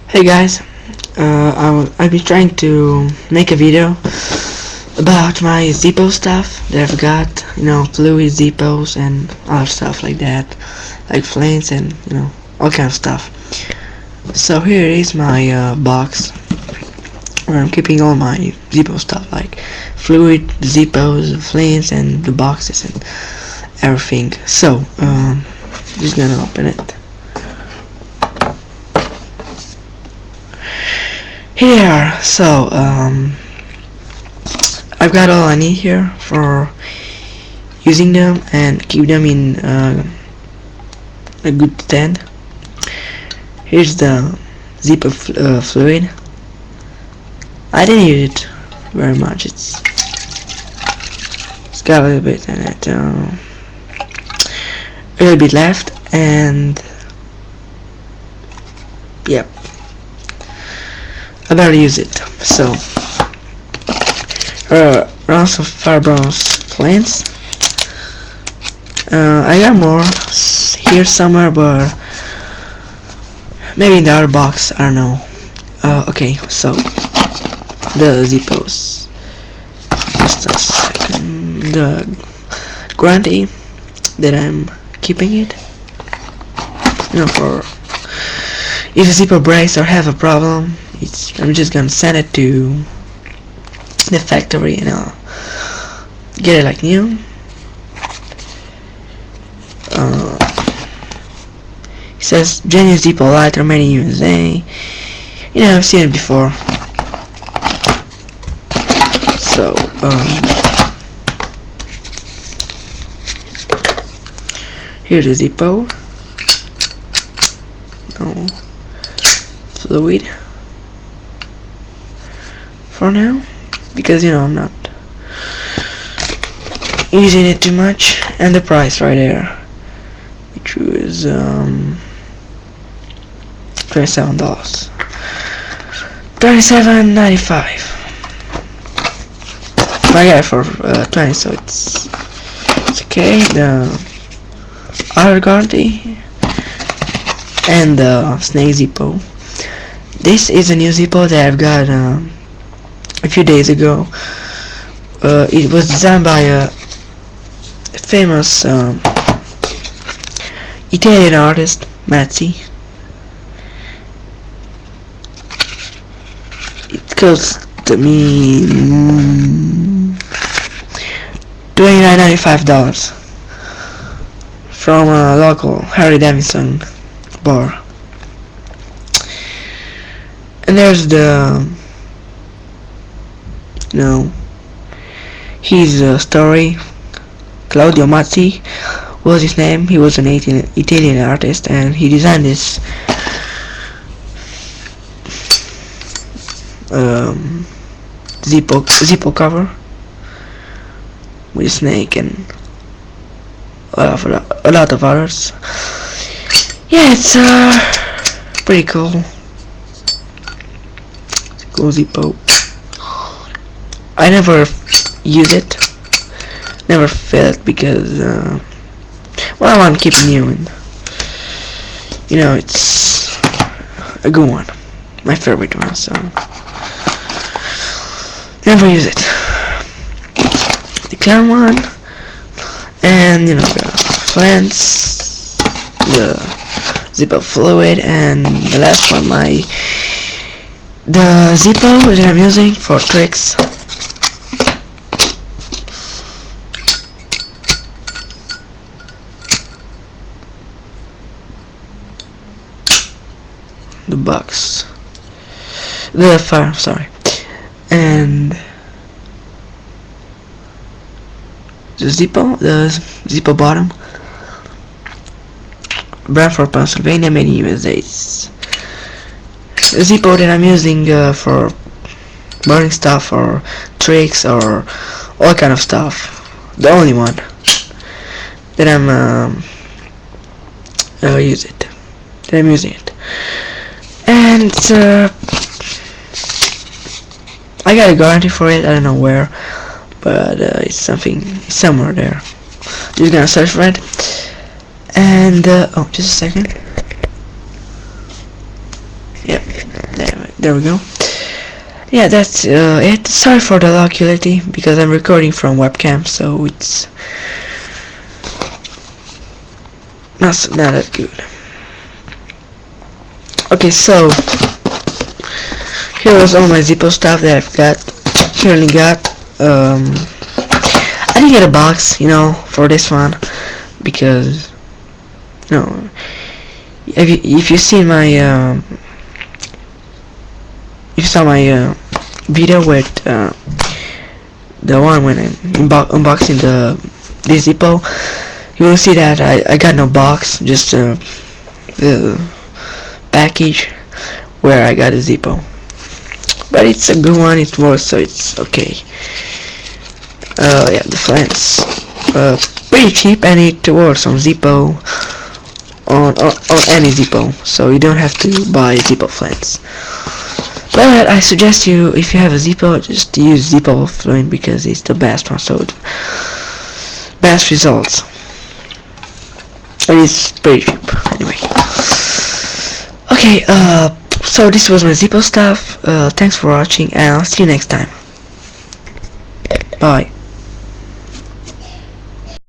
Hey guys, I've been trying to make a video about my Zippo stuff that I've got, fluid Zippos and other stuff like that, like flames and, all kind of stuff. So here is my box where I'm keeping all my Zippo stuff, like fluid, Zippos, flames, and the boxes and everything. So, just gonna open it. Here, so I've got all I need here for using them and keep them in a good stand. Here's the Zippo fluid. I didn't use it very much. It's got a little bit in it, a little bit left, and yep. I better use it. So, rounds of fire bronze flames. I got more here somewhere, but maybe in the other box. I don't know. Okay, so the Zippos. Just a second. The guarantee that I'm keeping it. For if the Zippo breaks or have a problem. I'm just gonna send it to the factory and I'll get it like new. It says genuine Zippo lighter made in USA. I've seen it before. So here's the Zippo. No fluid for now, because I'm not using it too much, and the price right there, which was $27, $27.95. I got it for 20, so it's okay. The other guarantee and the snake Zippo. This is a new Zippo that I've got a few days ago. It was designed by a famous Italian artist, Mazzi. It cost me $29.95 from a local Harry Davidson bar. And there's the his story. Claudio Mazzi was his name. He was an Italian artist, and he designed this Zippo cover with a snake and a lot of others. Yeah, it's pretty cool. It's a cool Zippo. I never use it, never fill it, because I want to keep it new, and it's a good one, my favorite one, so never use it. The clown one, and the flames, the Zippo fluid, and the last one, the Zippo that I'm using for tricks. The box, the fire, sorry, and the Zippo bottom, Bradford, Pennsylvania, made in USA. The Zippo that I'm using for burning stuff or tricks or all kind of stuff. The only one that I'm using it. And I got a guarantee for it. I don't know where, but it's somewhere there. Just gonna search for it. And oh, just a second. Yep, there we go. Yeah, that's it. Sorry for the low quality because I'm recording from webcam, so it's not that good. Okay, so here was all my Zippo stuff that I've currently got. I didn't get a box, for this one because if you see my if you saw my video with the one when I'm unboxing the Zippo, you will see that I got no box, just the package where I got a Zippo. But it's a good one, it works, so it's okay. Yeah, the flange, pretty cheap, and it works on Zippo, on any Zippo, so you don't have to buy Zippo flange. But I suggest you, if you have a Zippo, just use Zippo fluent because it's the best one, so best results. And it's pretty cheap, anyway. Okay, so this was my Zippo stuff. Thanks for watching, and I'll see you next time. Bye.